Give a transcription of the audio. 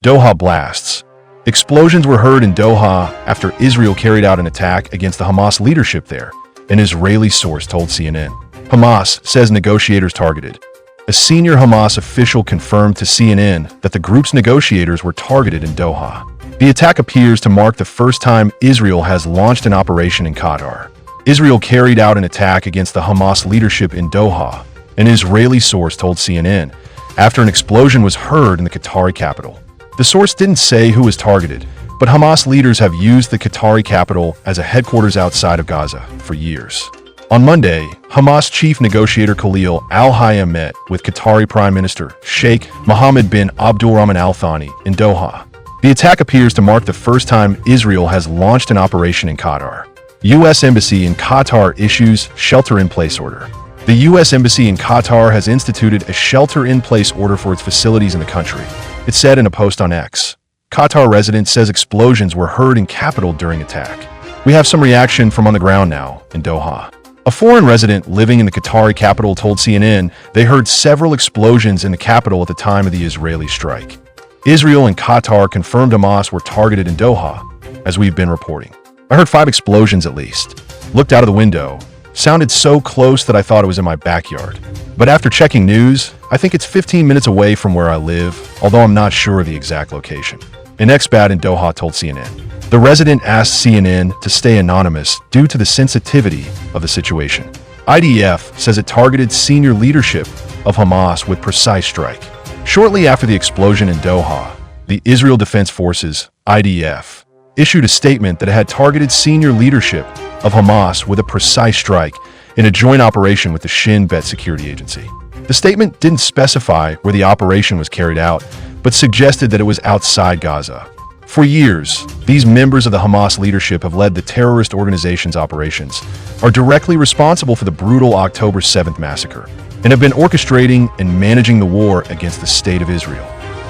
Doha blasts. Explosions were heard in Doha after Israel carried out an attack against the Hamas leadership there, an Israeli source told CNN. Hamas says negotiators targeted. A senior Hamas official confirmed to CNN that the group's negotiators were targeted in Doha. The attack appears to mark the first time Israel has launched an operation in Qatar. Israel carried out an attack against the Hamas leadership in Doha, an Israeli source told CNN, after an explosion was heard in the Qatari capital. The source didn't say who was targeted, but Hamas leaders have used the Qatari capital as a headquarters outside of Gaza for years. On Monday, Hamas chief negotiator Khalil al-Hayya met with Qatari Prime Minister Sheikh Mohammed bin Abdulrahman Al Thani in Doha. The attack appears to mark the first time Israel has launched an operation in Qatar. U.S. Embassy in Qatar issues shelter-in-place order. The U.S. Embassy in Qatar has instituted a shelter-in-place order for its facilities in the country. It said in a post on X. Qatar resident says explosions were heard in capital during attack. We have some reaction from on the ground now in Doha. A foreign resident living in the Qatari capital told CNN they heard several explosions in the capital at the time of the Israeli strike. Israel and Qatar confirmed Hamas were targeted in Doha, as we've been reporting. I heard 5 explosions at least. Looked out of the window. Sounded so close that I thought it was in my backyard. But after checking news, I think it's 15 minutes away from where I live, although I'm not sure of the exact location. An expat in Doha told CNN. The resident asked CNN to stay anonymous due to the sensitivity of the situation. IDF says it targeted senior leadership of Hamas with precise strike. Shortly after the explosion in Doha, the Israel Defense Forces, IDF, issued a statement that it had targeted senior leadership of Hamas with a precise strike in a joint operation with the Shin Bet security agency. The statement didn't specify where the operation was carried out, but suggested that it was outside Gaza. For years, these members of the Hamas leadership have led the terrorist organization's operations, are directly responsible for the brutal October 7th massacre, and have been orchestrating and managing the war against the State of Israel.